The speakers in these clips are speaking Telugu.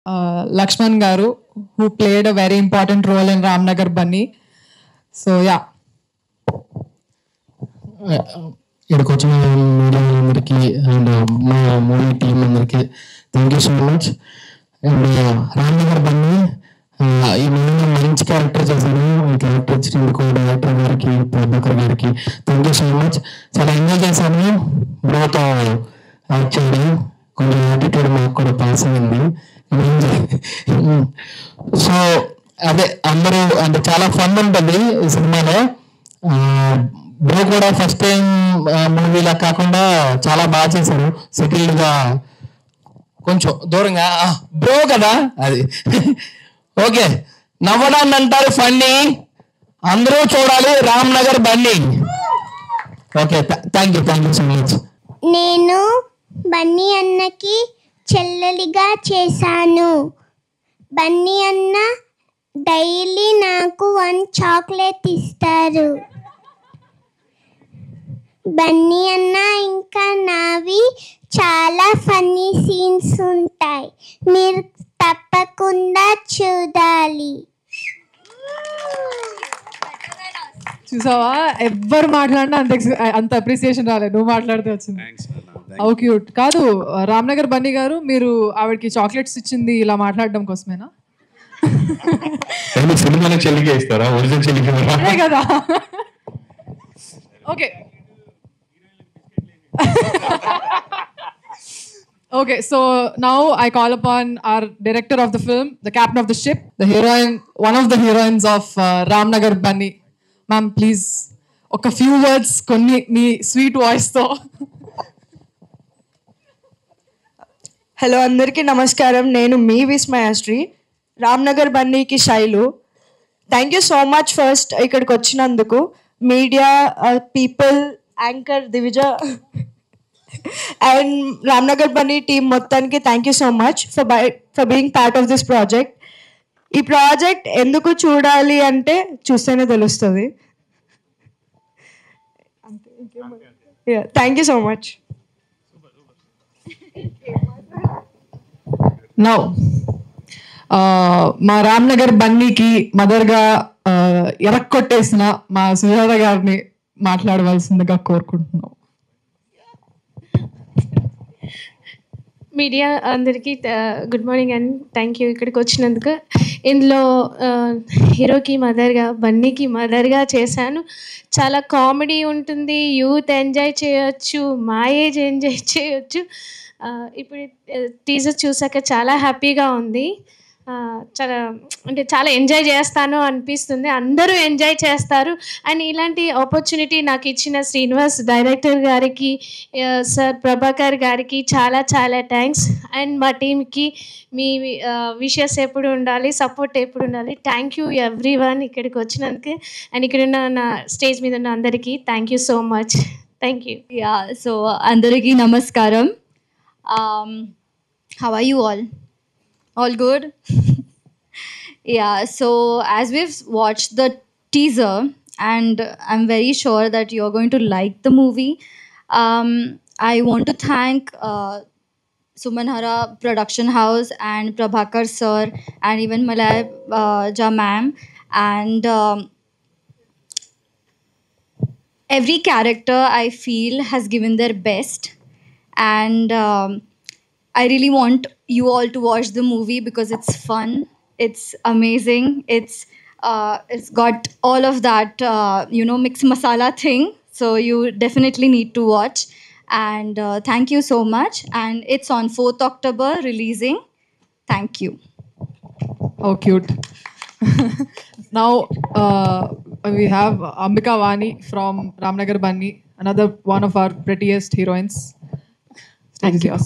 Lakshman Garu, who played a very important role in Ramnagar Bunny. So yeah. ఇక్కడికి వచ్చిన మీడియా అందరికీ అండ్ మా మూవీ టీం అందరికీ thank you so much. And Ramnagar Bunny ఈ మూవీలో మంచి క్యారెక్టర్ చేశాను. ఈ క్యారెక్టర్ ఇచ్చినందుకు డైరెక్టర్ గారికి, ప్రభాకర్ గారికి థ్యాంక్ యూ సో మచ్. చాలా ఎంజాయ్ చేశాను. బ్రోతో యాక్ట్ చేయడం, కొంచెం యాటిట్యూడ్ మాకు కూడా పాస్ అయింది. సో అదే అందరూ అంటే చాలా ఫన్ ఉంటుంది ఈ సినిమాలో. బ్రో కూడా ఫస్ట్ టైం మూవీలా కాకుండా చాలా బాగా చేశారు. సెటిల్డ్గా కొంచెం దూరంగా బ్రో కదా అది. ఓకే, నవ్వడాన్ని అంటారు ఫన్నీ, అందరూ చూడాలి Ramnagar Bunny. Okay, thank you so much. నేను బన్నీ అన్నకి చెల్లెలిగా చేశాను. బన్నీ అన్న డైలీ నాకు 1 చాక్లెట్ ఇస్తారు. బన్నీ అన్న ఇంకా నావి చాలా ఫన్నీ సీన్స్ ఉంటాయి, మీరు తప్పకుండా చూడాలి. చూసావా, ఎవ్వరు మాట్లాడినా అంత అప్రిసియేషన్ రాలేదు, నువ్వు మాట్లాడితే వచ్చింది. How cute. కాదు రామ్నగర్ బన్నీ గారు, మీరు ఆవిడకి చాక్లెట్స్ ఇచ్చింది ఇలా మాట్లాడడం కోసమేనా? చెల్లికే ఇస్తారా? ఒరిజినల్ చెల్లికి అదే కదా. Okay okay, so now I call upon our director of the film, the captain of the ship, the heroine, one of the heroines of Ramnagar Bunny. Ma'am, please, a few words konni mee sweet voice tho. Hello అందరికీ నమస్కారం. నేను మీ విస్మయాశ్రీ, రామ్నగర్ బన్నీకి శైలు. Thank you so much first ఇక్కడికి వచ్చినందుకు. Media people, anchor Divija and Ramnagar Bunny team మొత్తానికి thank you so much for being part of this project. ఈ ప్రాజెక్ట్ ఎందుకు చూడాలి అంటే చూస్తేనే తెలుస్తుంది. Thank you so much. Now మా రామ్నగర్ బన్నీకి మదర్గా ఎరక్కొట్టేసిన మా సుజాత గారిని మాట్లాడవలసిందిగా కోరుకుంటున్నాం. మీడియా అందరికీ good morning and thank you ఇక్కడికి వచ్చినందుకు. ఇందులో హీరోకి మదర్గా, బన్నీకి మదర్గా చేశాను. చాలా కామెడీ ఉంటుంది, యూత్ ఎంజాయ్ చేయొచ్చు, మా ఏజ్ ఎంజాయ్ చేయొచ్చు. ఇప్పుడు టీజర్ చూసాక చాలా హ్యాపీగా ఉంది. చాలా ఎంజాయ్ చేస్తాను అనిపిస్తుంది. అందరూ ఎంజాయ్ చేస్తారు. అండ్ ఇలాంటి ఆపర్చునిటీ నాకు ఇచ్చిన శ్రీనివాస్ డైరెక్టర్ గారికి, సార్ ప్రభాకర్ గారికి చాలా చాలా థ్యాంక్స్. అండ్ మా టీమ్కి మీ విషెస్ ఎప్పుడు ఉండాలి, సపోర్ట్ ఎప్పుడు ఉండాలి. థ్యాంక్ యూ ఎవ్రీ వన్ ఇక్కడికి వచ్చినందుకు. అండ్ ఇక్కడ ఉన్న నా స్టేజ్ మీద ఉన్న అందరికీ thank you so much. Thank you. Yeah, so అందరికీ నమస్కారం. How are you all? All good? Yeah, so as we've watched the teaser, and I'm very sure that you're going to like the movie, I want to thank Sumanhara Production House and Prabhakar sir and even Malaya ma'am, and every character I feel has given their best, and I really want you all to watch the movie because it's fun, it's amazing, it's got all of that mixed masala thing, so you definitely need to watch. And thank you so much, and it's on 4th October releasing. Thank you. How cute. Now we have Ambika Vani from Ramnagar Bunny, another one of our prettiest heroines. Thank you.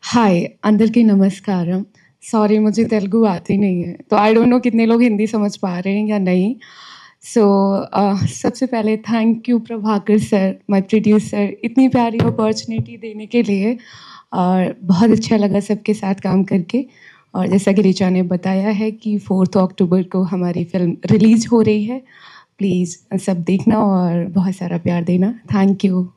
Hi, अंदरकी नमस्कारम. सॉरी, मुझे तेलुगु आती नहीं है, तो आई डोंट नो कितने लोग हिंदी समझ पा रहे हैं या नहीं. सो सबसे पहले thank you Prabhakar sir, my producer, इतनी प्यारी अपॉर्चुनिटी देने के लिए. और बहुत अच्छा लगा सबके साथ काम करके. और जैसा कि ऋचा ने बताया है कि 4th अक्टूबर को हमारी फिल्म रिलीज़ हो रही है. प्लीज़ सब देखना और बहुत सारा प्यार देना. Thank you.